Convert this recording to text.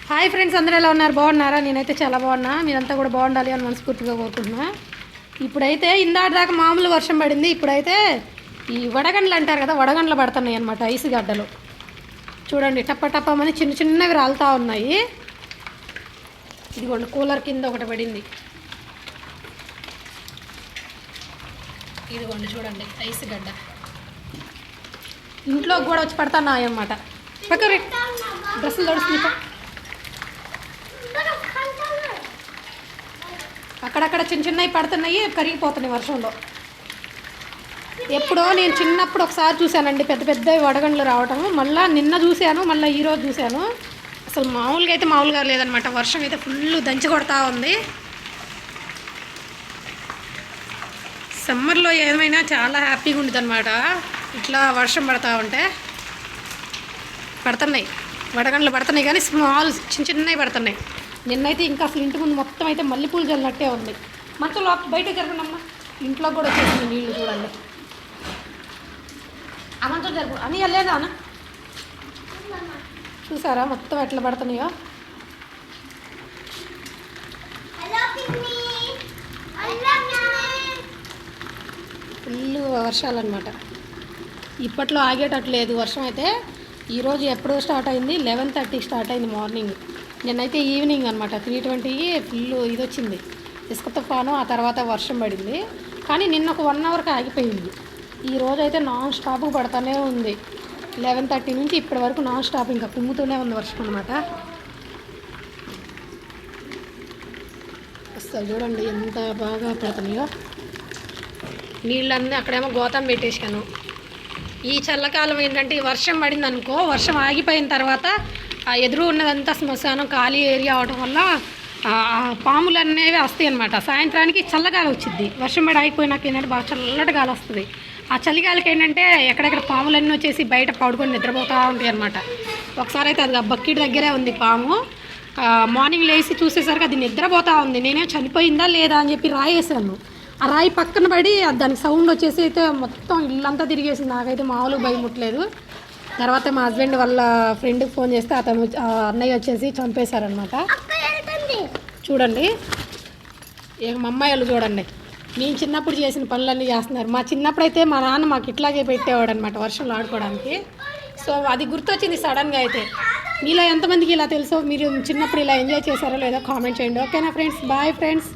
Hi friends, అందరూ ఎలా ఉన్నారు? బాగున్నారా? నేనైతే చాలా బాగున్నా. మీరంతా కూడా బాగుండాలి అని మనస్ఫూర్తిగా కోరుకుంటున్నా. ఇప్పుడైతే ఇందాక మామూలు వర్షం పడింది. ఇప్పుడైతే ఈ వడగండ్లు అంటారు కదా, వడగండ్లు పడుతున్నాయి అనమాట. ఐసు గడ్డలు చూడండి, టప్ప టప్పమని చిన్న చిన్నవి రాలుతూ ఉన్నాయి. ఇదిగోండి, కూలర్ కింద ఒకటి పడింది. ఇదిగోండి చూడండి, ఐసు గడ్డ ఇంట్లో కూడా వచ్చి పడుతున్నాయి అన్నమాట. పక్కన డ్రెస్సులు తడుస్తుంది. అక్కడక్కడ చిన్న చిన్నవి పడుతున్నాయి, కరిగిపోతున్నాయి వర్షంలో. ఎప్పుడో నేను చిన్నప్పుడు ఒకసారి చూశానండి పెద్ద పెద్ద వడగండ్లు రావటం. మళ్ళీ నిన్న చూశాను, మళ్ళీ ఈరోజు చూశాను. అసలు మామూలుగా అయితే మామూలుగా లేదనమాట. వర్షం అయితే ఫుల్ దంచి కొడతా ఉంది. సమ్మర్లో ఏమైనా చాలా హ్యాపీగా ఉంటుంది అనమాట. ఇట్లా వర్షం పడతా ఉంటే పడుతున్నాయి వడగండ్లు పడుతున్నాయి, కానీ స్మాల్ చిన్న చిన్నవి పడుతున్నాయి. నిన్నైతే ఇంకా అసలు ఇంటి ముందు మొత్తం అయితే మల్లెపూలు జల్లినట్టే ఉంది. మంచంలో బయటకు జరగనమ్మా, ఇంట్లో కూడా వచ్చేసింది నీళ్ళు. చూడండి, ఆ మంచం జరుపు అని వెళ్ళలేదా అన్న? చూసారా మొత్తం ఎట్లా పడుతున్నాయో. ఫుల్ వర్షాలు అనమాట. ఇప్పట్లో ఆగేటట్లేదు వర్షం అయితే. ఈరోజు ఎప్పుడో స్టార్ట్ అయింది, 11:30 స్టార్ట్ అయింది మార్నింగ్. నిన్నైతే ఈవినింగ్ అనమాట 3:20 ఫుల్ ఇది వచ్చింది, ఇసుక తుఫాను. ఆ తర్వాత వర్షం పడింది, కానీ నిన్న ఒక 1 అవర్కి ఆగిపోయింది. ఈరోజు అయితే నాన్ స్టాప్ పడుతూనే ఉంది. 11:30 నుంచి ఇప్పటి వరకు నాన్ స్టాప్ ఇంకా కుమ్ముతూనే ఉంది వర్షం అనమాట. అసలు చూడండి ఎంత బాగా పడుతున్నాయో నీళ్ళన్నీ. అక్కడేమో గోతం పెట్టేసాను. ఈ చల్లకాలం ఏంటంటే, ఈ వర్షం పడింది అనుకో, వర్షం ఆగిపోయిన తర్వాత ఆ ఎదురు ఉన్నదంతా శ్మశానం ఖాళీ ఏరియా అవడం వల్ల పాములు అనేవి వస్తాయి అనమాట. సాయంత్రానికి చల్లగాలి వచ్చింది. వర్షం పడి ఆగిపోయినాక ఏంటంటే బాగా చల్లటి గాలి వస్తుంది. ఆ చలిగాలికి ఏంటంటే ఎక్కడెక్కడ పాములన్నీ వచ్చేసి బయట పడుకొని నిద్రపోతూ ఉంటాయి అనమాట. ఒకసారి అయితే అది బకెట్ దగ్గరే ఉంది పాము. మార్నింగ్ లేచి చూసేసరికి అది నిద్రపోతూ ఉంది. నేనే చనిపోయిందా లేదా అని చెప్పి రాయేసాను. ఆ రాయి పక్కన పడి దానికి సౌండ్ వచ్చేసి అయితే మొత్తం ఇల్లంతా తిరిగేసింది. నాకైతే మామూలుగా భయం ముట్టలేదు. తర్వాత మా హస్బెండ్ వాళ్ళ ఫ్రెండ్కి ఫోన్ చేస్తే అతను అన్నయ్య వచ్చేసి చంపేశారనమాట. చూడండి, మా అమ్మాయిలు చూడండి, నేను చిన్నప్పుడు చేసిన పనులన్నీ చేస్తున్నారు. మా చిన్నప్పుడు అయితే మా నాన్న మాకు ఇట్లాగే పెట్టేవాడు అనమాట వర్షంలో ఆడుకోవడానికి. సో అది గుర్తొచ్చింది సడన్గా. అయితే మీలో ఎంతమందికి ఇలా తెలుసో, మీరు చిన్నప్పుడు ఇలా ఎంజాయ్ చేశారో లేదో కామెంట్ చేయండి. ఓకేనా ఫ్రెండ్స్? Bye friends.